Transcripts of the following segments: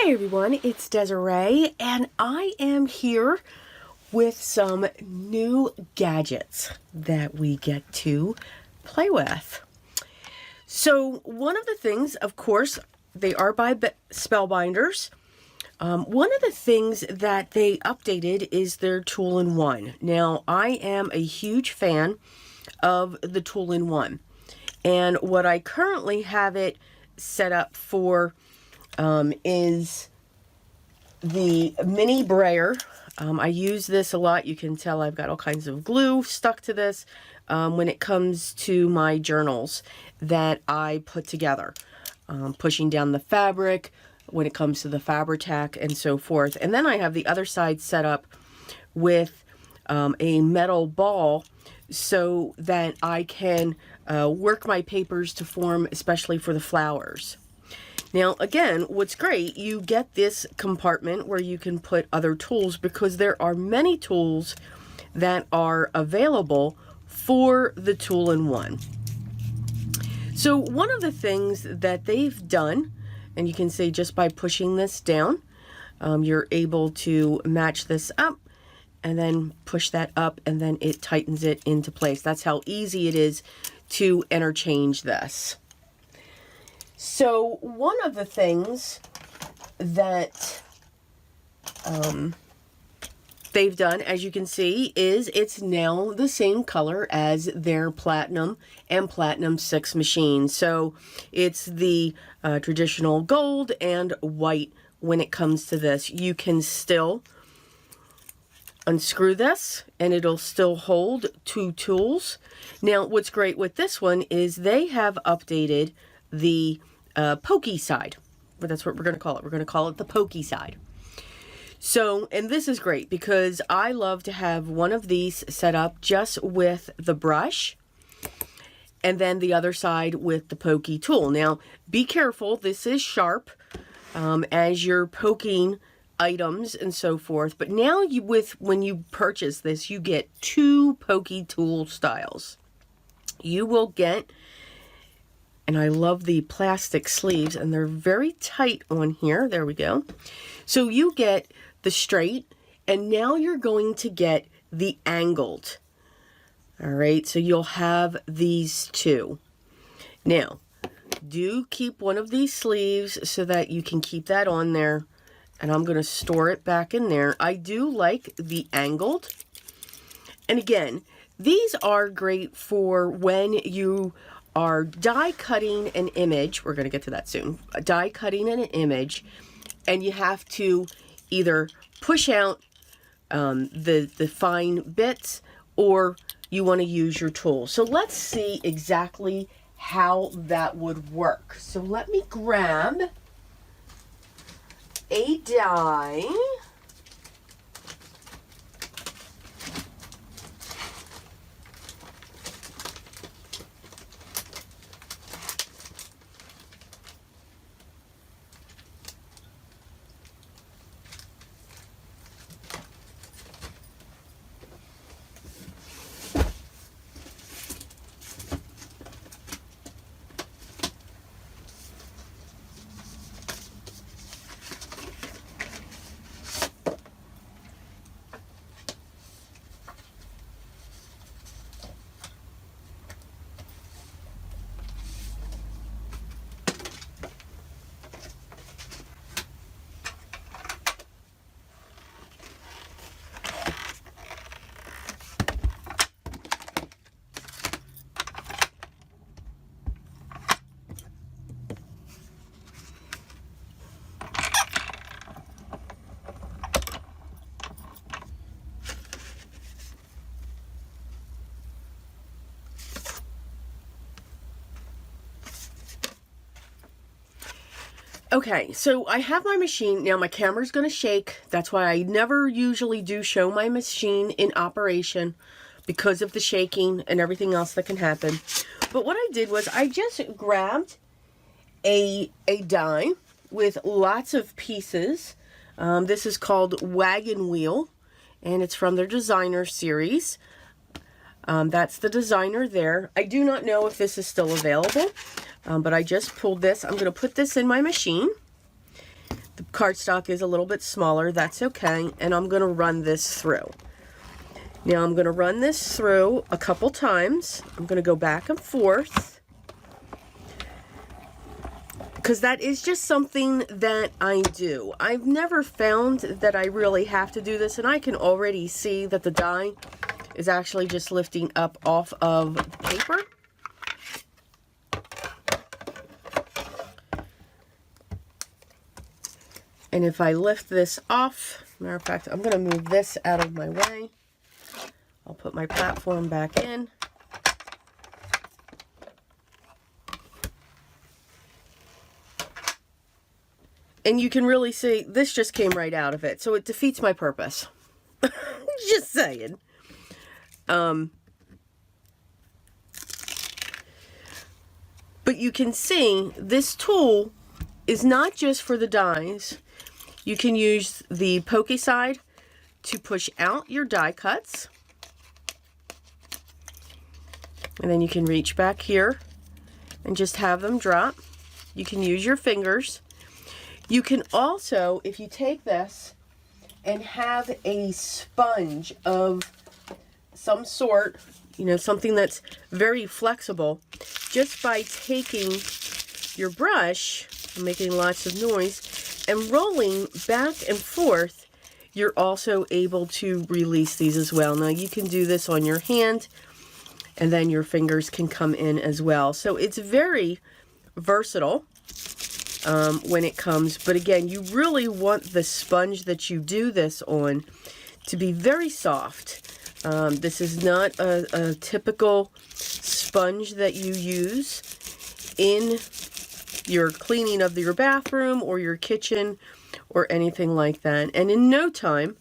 Hey everyone, it's Desiree, and I am here with some new gadgets that we get to play with. So one of the things, of course, they are by Spellbinders. One of the things that they updated is their tool-in-one. Now, I am a huge fan of the tool-in-one, and what I currently have it set up for is the mini brayer. I use this a lot. You can tell I've got all kinds of glue stuck to this when it comes to my journals that I put together. Pushing down the fabric when it comes to the Fabri-Tac and so forth. And then I have the other side set up with a metal ball so that I can work my papers to form, especially for the flowers. Now, again, what's great, you get this compartment where you can put other tools because there are many tools that are available for the tool-in-one. So one of the things that they've done, and you can see just by pushing this down, you're able to match this up and then push that up and then it tightens it into place. That's how easy it is to interchange this. So one of the things that they've done, as you can see, is it's now the same color as their Platinum and Platinum 6 machines. So it's the traditional gold and white when it comes to this. You can still unscrew this and it'll still hold two tools. Now, what's great with this one is they have updated the pokey side, but that's what we're going to call it. We're going to call it the pokey side. So, and this is great because I love to have one of these set up just with the brush and then the other side with the pokey tool. Now, be careful. This is sharp as you're poking items and so forth. But now when you purchase this, you get two pokey tool styles. You will get, and I love the plastic sleeves, and they're very tight on here. There we go. So you get the straight, and now you're going to get the angled. All right, so you'll have these two. Now, do keep one of these sleeves so that you can keep that on there, and I'm going to store it back in there. I do like the angled. And again, these are great for when you are die cutting an image. We're going to get to that soon. Die cutting an image, and you have to either push out the fine bits, or you want to use your tool. So let's see exactly how that would work. So let me grab a die. Okay, so I have my machine. Now my camera's going to shake. That's why I never usually do show my machine in operation, because of the shaking and everything else that can happen. But what I did was I just grabbed a die with lots of pieces. This is called Wagon Wheel, and it's from their designer series. That's the designer there. I do not know if this is still available, but I just pulled this. I'm going to put this in my machine. The cardstock is a little bit smaller, that's okay, and I'm going to run this through. Now I'm going to run this through a couple times. I'm going to go back and forth, because that is just something that I do. I've never found that I really have to do this, and I can already see that the die is actually just lifting up off of the paper. And if I lift this off, matter of fact, I'm going to move this out of my way. I'll put my platform back in. And you can really see this just came right out of it. So it defeats my purpose. Just saying. But you can see this tool is not just for the dies. You can use the pokey side to push out your die cuts. And then you can reach back here and just have them drop. You can use your fingers. You can also, if you take this and have a sponge of some sort, you know, something that's very flexible, just by taking your brush, making lots of noise, and rolling back and forth, you're also able to release these as well. Now you can do this on your hand, and then your fingers can come in as well. So it's very versatile when it comes, but again, you really want the sponge that you do this on to be very soft. This is not a typical sponge that you use in your cleaning of your bathroom or your kitchen or anything like that. And in no time,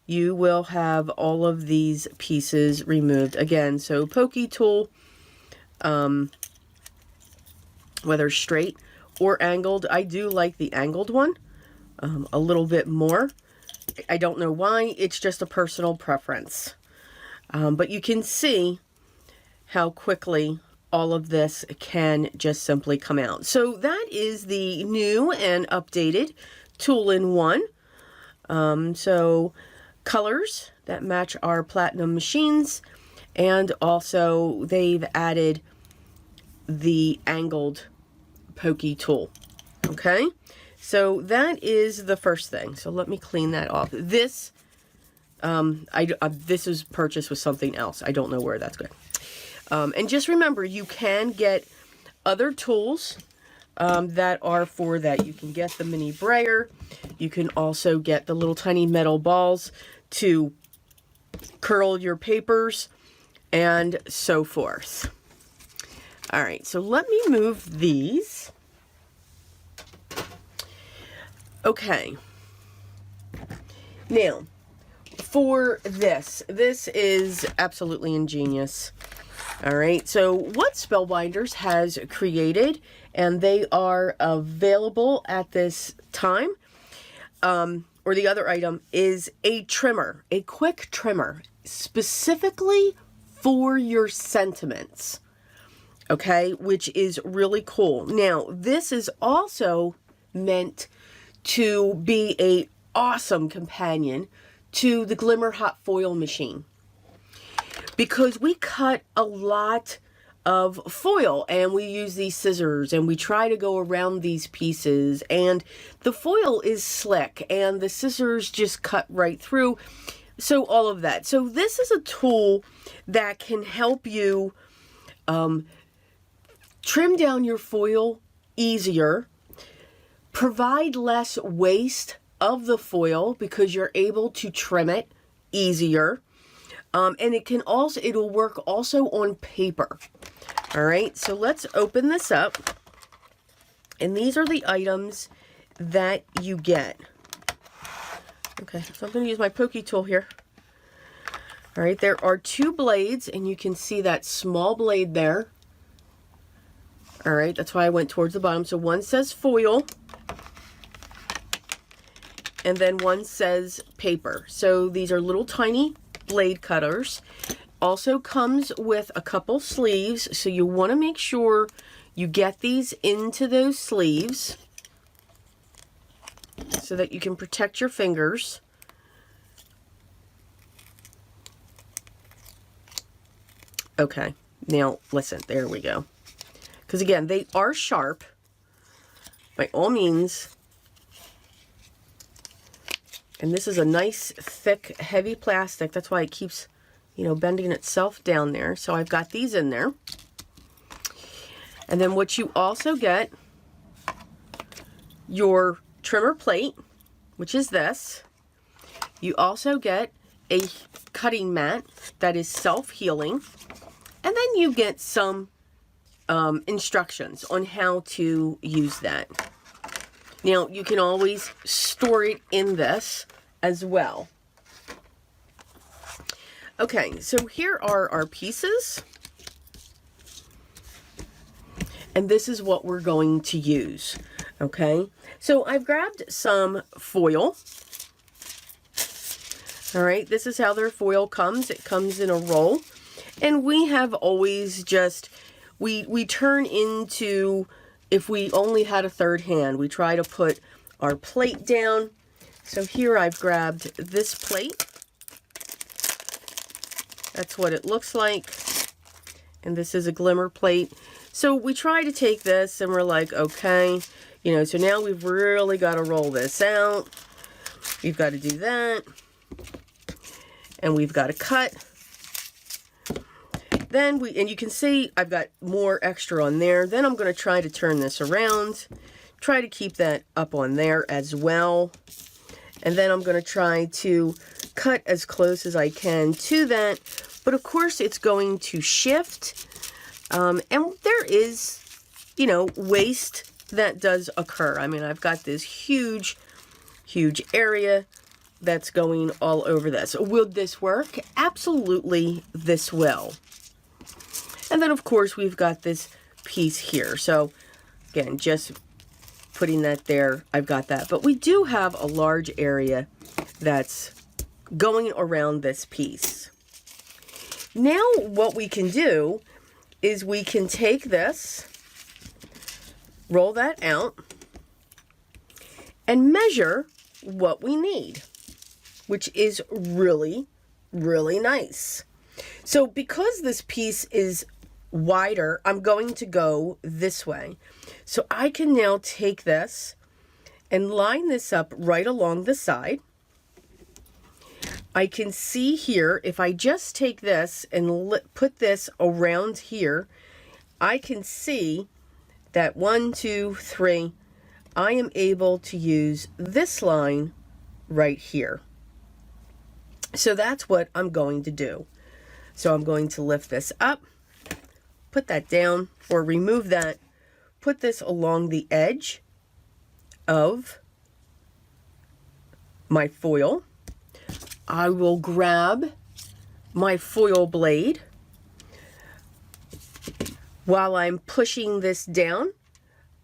you will have all of these pieces removed. Again, so pokey tool, whether straight or angled. I do like the angled one a little bit more. I don't know why, it's just a personal preference. But you can see how quickly all of this can just simply come out. So that is the new and updated tool-in-one. So colors that match our platinum machines, and also they've added the angled pokey tool. Okay, so that is the first thing. So let me clean that off. This this was purchased with something else. I don't know where that's going. And just remember, you can get other tools that are for that. You can get the mini brayer. You can also get the little tiny metal balls to curl your papers and so forth. All right, so let me move these. Okay. Now, for this is absolutely ingenious. All right, so what Spellbinders has created, and they are available at this time, or the other item, is a trimmer, a quick trimmer, specifically for your sentiments, okay, which is really cool. Now, this is also meant to be an awesome companion to the Glimmer Hot Foil machine, because we cut a lot of foil and we use these scissors and we try to go around these pieces, and the foil is slick and the scissors just cut right through. So all of that. So this is a tool that can help you trim down your foil easier, provide less waste of the foil because you're able to trim it easier. And it can also, it'll work also on paper. All right, so let's open this up. And these are the items that you get. Okay, so I'm going to use my pokey tool here. All right, there are 2 blades, and you can see that small blade there. All right, that's why I went towards the bottom. So one says foil, and then one says paper. So these are little tiny blade cutters. Also comes with a couple sleeves, so you want to make sure you get these into those sleeves. so that you can protect your fingers. Okay, now listen, there we go. Because again, they are sharp, by all means. And this is a nice, thick, heavy plastic. That's why it keeps, you know, bending itself down there. So I've got these in there. And then what you also get, your trimmer plate, which is this. You also get a cutting mat that is self-healing. And then you get some instructions on how to use that. Now, you can always store it in this as well. Okay, so here are our pieces. And this is what we're going to use. Okay, so I've grabbed some foil. All right, this is how their foil comes. It comes in a roll. And we have always just, we turn into, if we only had a third hand, we try to put our plate down. So here I've grabbed this plate. That's what it looks like. And this is a glimmer plate. So we try to take this and we're like, okay, you know, so now we've really got to roll this out. We've got to do that. And we've got to cut. Then and you can see I've got more extra on there. Then I'm going to try to turn this around, try to keep that up on there as well. And then I'm going to try to cut as close as I can to that. But of course it's going to shift. And there is, you know, waste that does occur. I mean, I've got this huge, huge area that's going all over this. Will this work? Absolutely, this will. And then, of course, we've got this piece here. So, again, just putting that there, I've got that. But we do have a large area that's going around this piece. Now, what we can do is we can take this, roll that out, and measure what we need, which is really, really nice. So because this piece is wider, I'm going to go this way. So I can now take this and line this up right along the side. I can see here, if I just take this and put this around here, I can see that 1, 2, 3, I am able to use this line right here. So that's what I'm going to do. So I'm going to lift this up, put that down, or remove that, put this along the edge of my foil. I will grab my foil blade. While I'm pushing this down,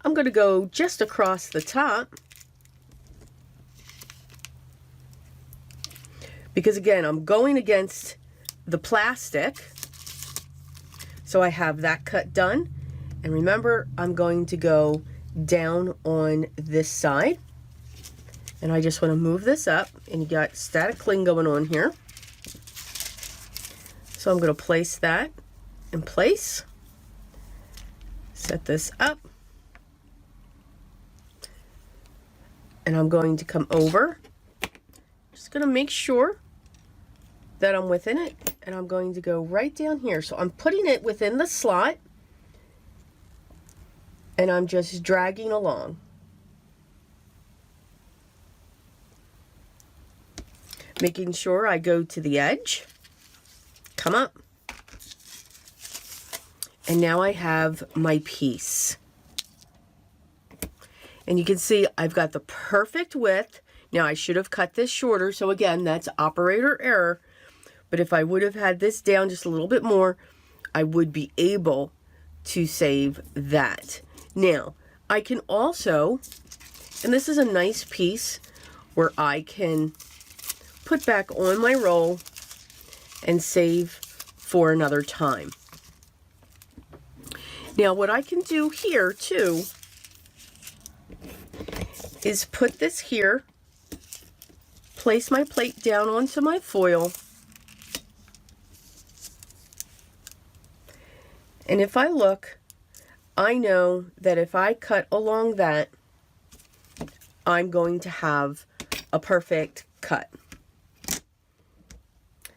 I'm going to go just across the top. Because again, I'm going against the plastic. So I have that cut done. And remember, I'm going to go down on this side. And I just want to move this up. And you got static cling going on here. So I'm going to place that in place. Set this up. And I'm going to come over. Just going to make sure that I'm within it. And I'm going to go right down here. So I'm putting it within the slot. And I'm just dragging along. Making sure I go to the edge. Come up. And now I have my piece. And you can see I've got the perfect width. Now I should have cut this shorter. So again, that's operator error. But if I would have had this down just a little bit more, I would be able to save that. Now, I can also, and this is a nice piece where I can put back on my roll and save for another time. Now, what I can do here too is put this here, place my plate down onto my foil, and if I look, I know that if I cut along that, I'm going to have a perfect cut.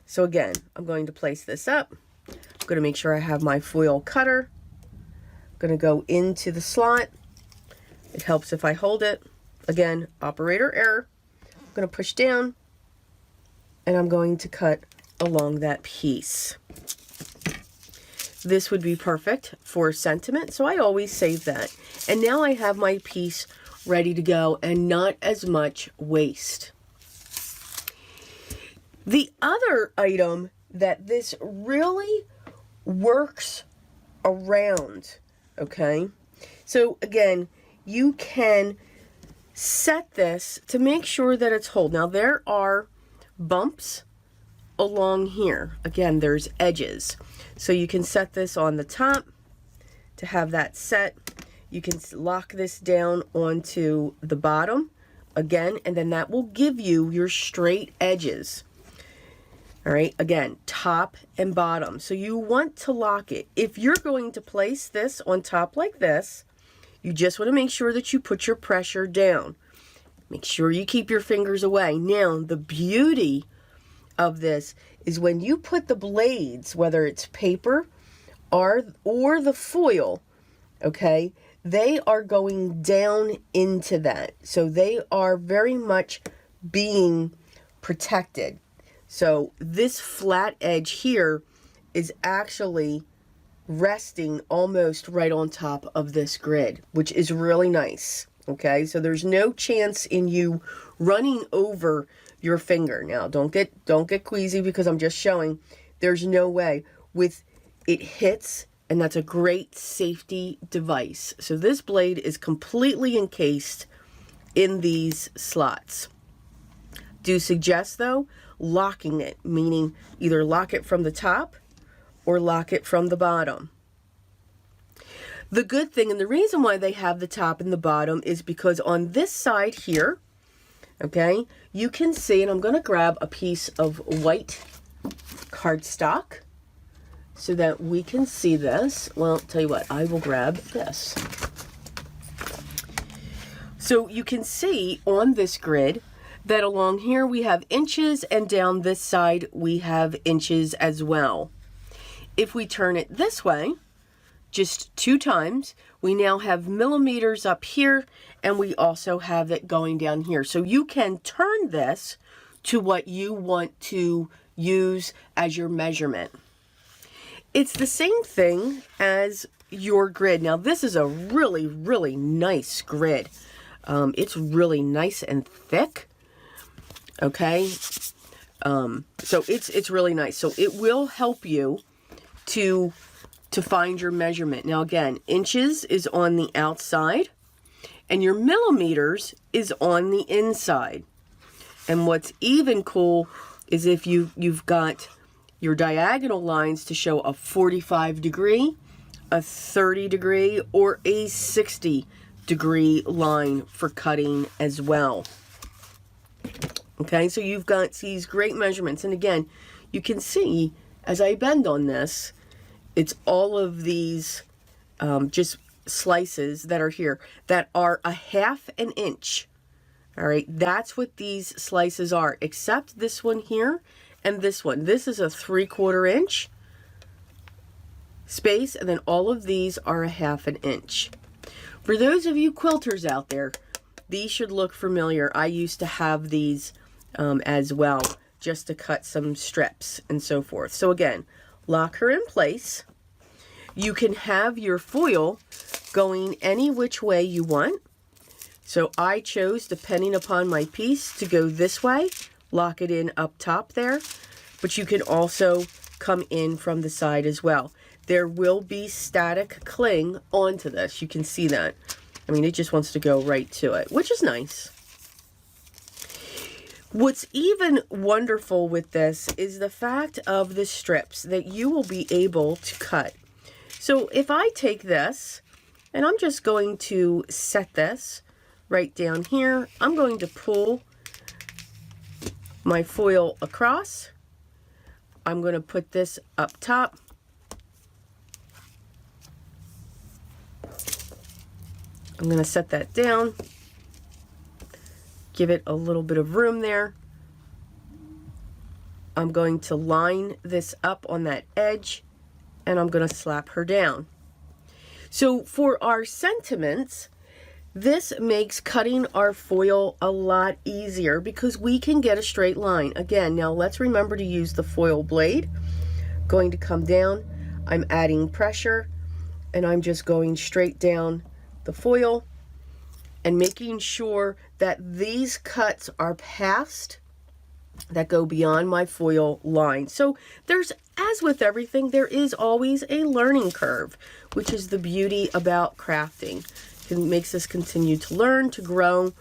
So again, I'm going to place this up. I'm going to make sure I have my foil cutter. I'm going to go into the slot. It helps if I hold it. Again, operator error. I'm going to push down, and I'm going to cut along that piece. This would be perfect for sentiment, so I always save that. And now I have my piece ready to go and not as much waste. The other item that this really works around, okay? So again, you can set this to make sure that it's whole. Now there are bumps along here. Again, there's edges. So you can set this on the top to have that set. You can lock this down onto the bottom again, and then that will give you your straight edges. All right, again, top and bottom. So you want to lock it. If you're going to place this on top like this, you just want to make sure that you put your pressure down. Make sure you keep your fingers away. Now, the beauty of this is when you put the blades, whether it's paper or the foil, okay, they are going down into that. So they are very much being protected. So this flat edge here is actually resting almost right on top of this grid, which is really nice. Okay, so there's no chance in you running over your finger. Now, don't get queasy because I'm just showing. There's no way. With it hits, and that's a great safety device. So this blade is completely encased in these slots. Do suggest though locking it, meaning either lock it from the top or lock it from the bottom. The good thing, and the reason why they have the top and the bottom, is because on this side here, okay, you can see, and I'm going to grab a piece of white cardstock so that we can see this. Well, tell you what, I will grab this. So you can see on this grid that along here we have inches, and down this side we have inches as well. If we turn it this way, just 2 times, we now have millimeters up here, and we also have it going down here. So you can turn this to what you want to use as your measurement. It's the same thing as your grid. Now this is a really, really nice grid. It's really nice and thick. Okay. So it's really nice. So it will help you to find your measurement. Now again, inches is on the outside and your millimeters is on the inside. And what's even cool is if you've got your diagonal lines to show a 45 degree, a 30 degree, or a 60 degree line for cutting as well. Okay, so you've got these great measurements. And again, you can see as I bend on this, it's all of these just slices that are here that are a 1/2 inch. All right, that's what these slices are, except this one here and this one. This is a 3/4 inch space, and then all of these are a 1/2 inch. For those of you quilters out there, these should look familiar. I used to have these as well, just to cut some strips and so forth. So again, lock her in place. You can have your foil going any which way you want. So I chose, depending upon my piece, to go this way, lock it in up top there, but you can also come in from the side as well. There will be static cling onto this. You can see that. I mean, it just wants to go right to it, which is nice. What's even wonderful with this is the fact of the strips that you will be able to cut. So if I take this, and I'm just going to set this right down here. I'm going to pull my foil across. I'm going to put this up top. I'm going to set that down. Give it a little bit of room there. I'm going to line this up on that edge, and I'm going to slap her down. So for our sentiments, this makes cutting our foil a lot easier because we can get a straight line. Again, now let's remember to use the foil blade. Going to come down, I'm adding pressure, and I'm just going straight down the foil and making sure that these cuts are passed that go beyond my foil line. So there's, as with everything, there is always a learning curve, which is the beauty about crafting. It makes us continue to learn, to grow,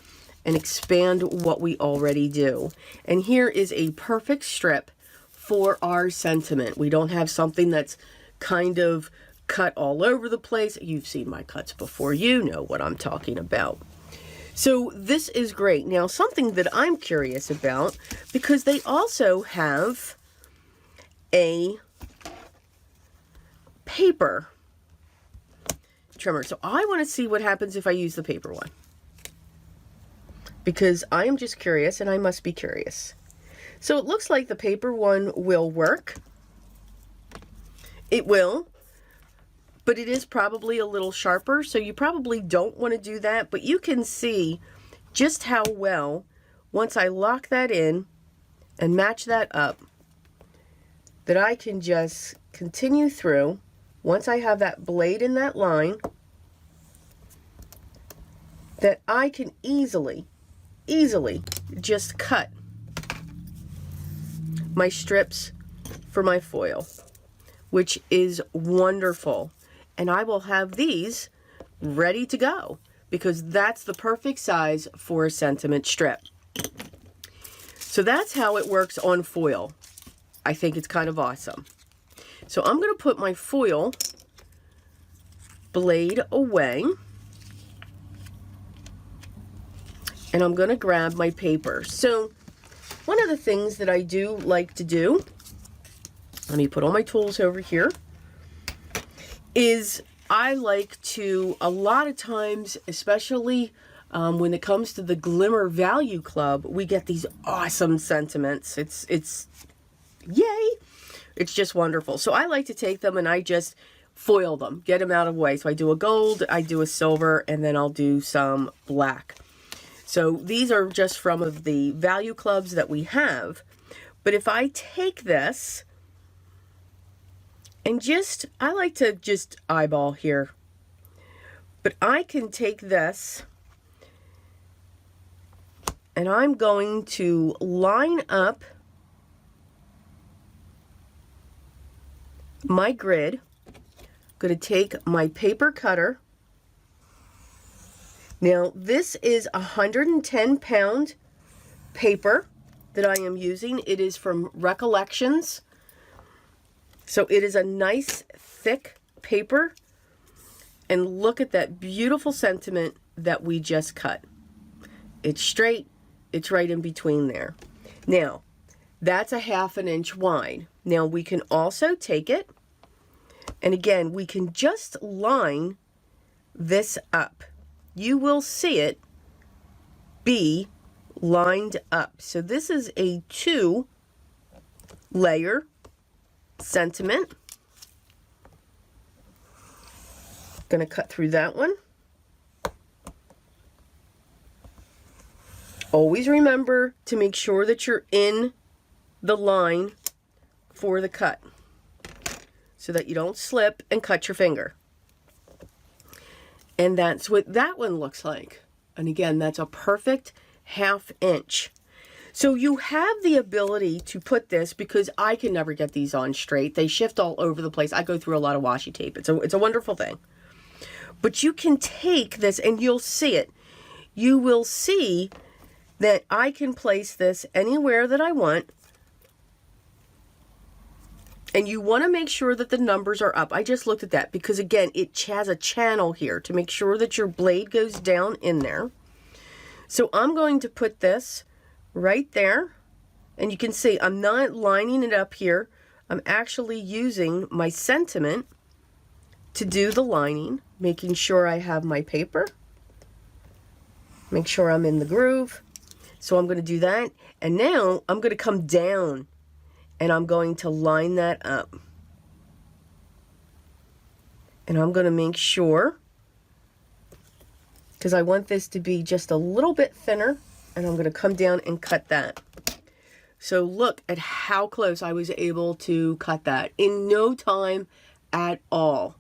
and expand what we already do. And here is a perfect strip for our sentiment. We don't have something that's kind of cut all over the place. You've seen my cuts before. You know what I'm talking about. So this is great. Now, something that I'm curious about, because they also have a paper trimmer. So I want to see what happens if I use the paper one, because I am just curious, and I must be curious. So it looks like the paper one will work. It will. But it is probably a little sharper, so you probably don't want to do that. But you can see just how well, once I lock that in and match that up, that I can just continue through. Once I have that blade in that line, that I can easily just cut my strips for my foil, which is wonderful. And I will have these ready to go because that's the perfect size for a sentiment strip. So that's how it works on foil. I think it's kind of awesome. So I'm going to put my foil blade away, and I'm going to grab my paper. So one of the things that I do like to do, let me put all my tools over here, is I like to, a lot of times, especially when it comes to the Glimmer Value Club, we get these awesome sentiments. It's yay! It's just wonderful. So I like to take them and I just foil them, get them out of the way. So I do a gold, I do a silver, and then I'll do some black. So these are just from of the value clubs that we have. But if I take this, and just, I like to just eyeball here, but I can take this and I'm going to line up my grid. I'm going to take my paper cutter. Now this is 110-pound paper that I am using. It is from Recollections. So it is a nice thick paper, and look at that beautiful sentiment that we just cut. It's straight, it's right in between there. Now, that's a 1/2 inch wide. Now we can also take it, and again, we can just line this up. You will see it be lined up. So this is a 2-layer sentiment. Gonna cut through that one. Always remember to make sure that you're in the line for the cut so that you don't slip and cut your finger. And that's what that one looks like. And again, that's a perfect 1/2 inch. So you have the ability to put this, because I can never get these on straight. They shift all over the place. I go through a lot of washi tape. It's a wonderful thing. But you can take this and you'll see it. You will see that I can place this anywhere that I want. And you want to make sure that the numbers are up. I just looked at that because, again, it has a channel here to make sure that your blade goes down in there. So I'm going to put this right there, and you can see I'm not lining it up here. I'm actually using my sentiment to do the lining, making sure I have my paper, make sure I'm in the groove. So I'm going to do that, and now I'm going to come down and I'm going to line that up. And I'm going to make sure, because I want this to be just a little bit thinner, and I'm going to come down and cut that. So look at how close I was able to cut that in no time at all.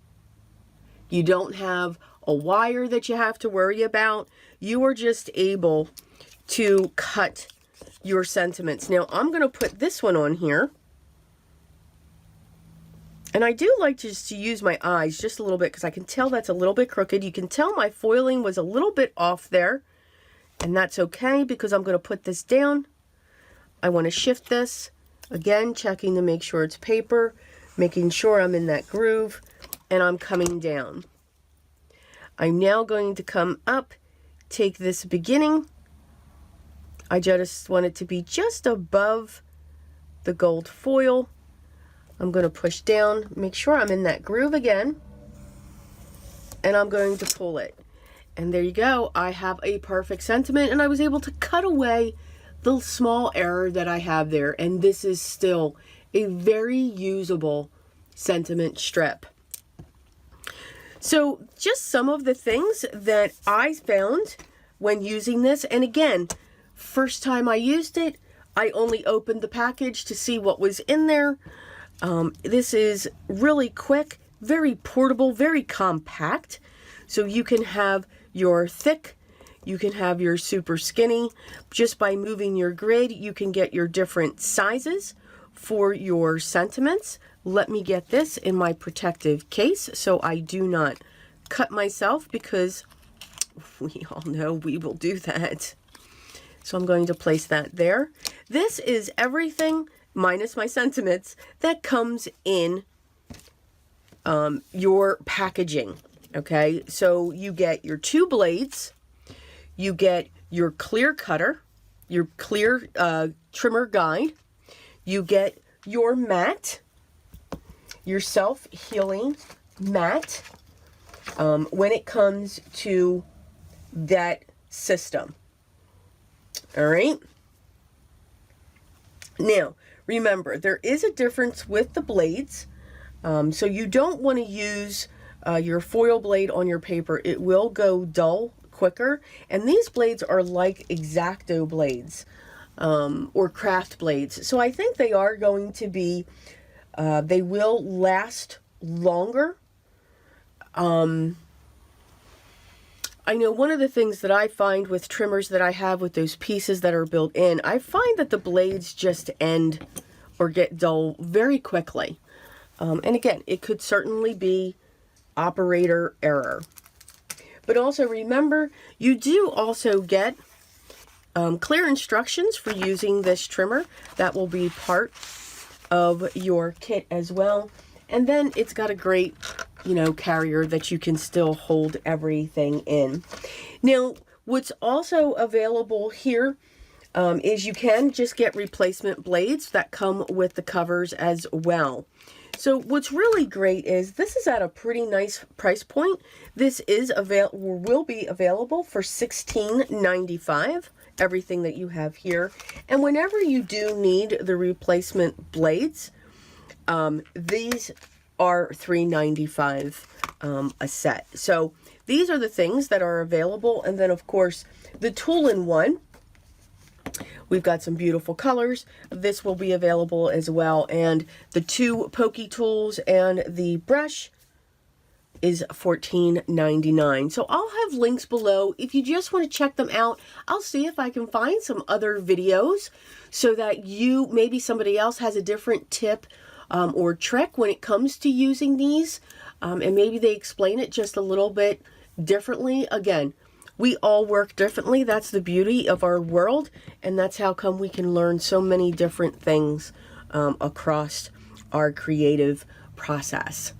You don't have a wire that you have to worry about. You are just able to cut your sentiments. Now I'm going to put this one on here. And I do like just to use my eyes just a little bit because I can tell that's a little bit crooked. You can tell my foiling was a little bit off there. And that's okay because I'm going to put this down. I want to shift this. Again, checking to make sure it's paper. Making sure I'm in that groove. And I'm coming down. I'm now going to come up. Take this beginning. I just want it to be just above the gold foil. I'm going to push down, make sure I'm in that groove again, and I'm going to pull it. And there you go. I have a perfect sentiment, and I was able to cut away the small error that I have there. And this is still a very usable sentiment strip. So just some of the things that I found when using this. And again, first time I used it, I only opened the package to see what was in there. This is really quick, very portable, very compact. So you can have your thick, you can have your super skinny. Just by moving your grid, you can get your different sizes for your sentiments. Let me get this in my protective case so I do not cut myself, because we all know we will do that. So I'm going to place that there. This is everything minus my sentiments that comes in your packaging. Okay, so you get your 2 blades, you get your clear cutter, your clear trimmer guide, you get your mat, your self-healing mat when it comes to that system. All right. Now, remember, there is a difference with the blades. So you don't want to use your foil blade on your paper. It will go dull quicker. And these blades are like X-Acto blades or craft blades. So I think they are going to be, they will last longer. I know one of the things that I find with trimmers that I have with those pieces that are built in, I find that the blades just end or get dull very quickly. And again, it could certainly be operator error. But also remember, you do also get clear instructions for using this trimmer. That will be part of your kit as well. And then it's got a great, carrier that you can still hold everything in. Now, what's also available here is you can just get replacement blades that come with the covers as well. So what's really great is this is at a pretty nice price point. This is will be available for $16.95, everything that you have here. And whenever you do need the replacement blades, these are $3.95 a set. So these are the things that are available. And then of course the tool-in-one, we've got some beautiful colors. This will be available as well. And the 2 pokey tools and the brush is $14.99. So I'll have links below if you just want to check them out. I'll see if I can find some other videos so that maybe somebody else has a different tip or trick when it comes to using these. And maybe they explain it just a little bit differently. Again, we all work differently. That's the beauty of our world. And that's how come we can learn so many different things across our creative process.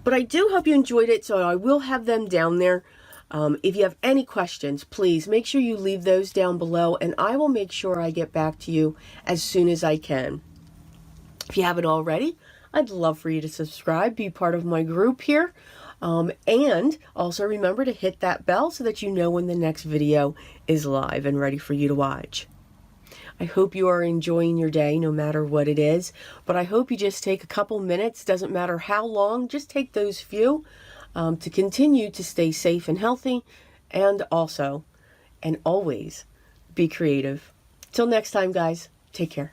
But I do hope you enjoyed it. So I will have them down there. If you have any questions, please make sure you leave those down below, and I will make sure I get back to you as soon as I can. If you haven't already, I'd love for you to subscribe, be part of my group here, and also remember to hit that bell so that you know when the next video is live and ready for you to watch. I hope you are enjoying your day no matter what it is, but I hope you just take a couple minutes, doesn't matter how long, just take those few to continue to stay safe and healthy, and also and always be creative. Till next time, guys, take care.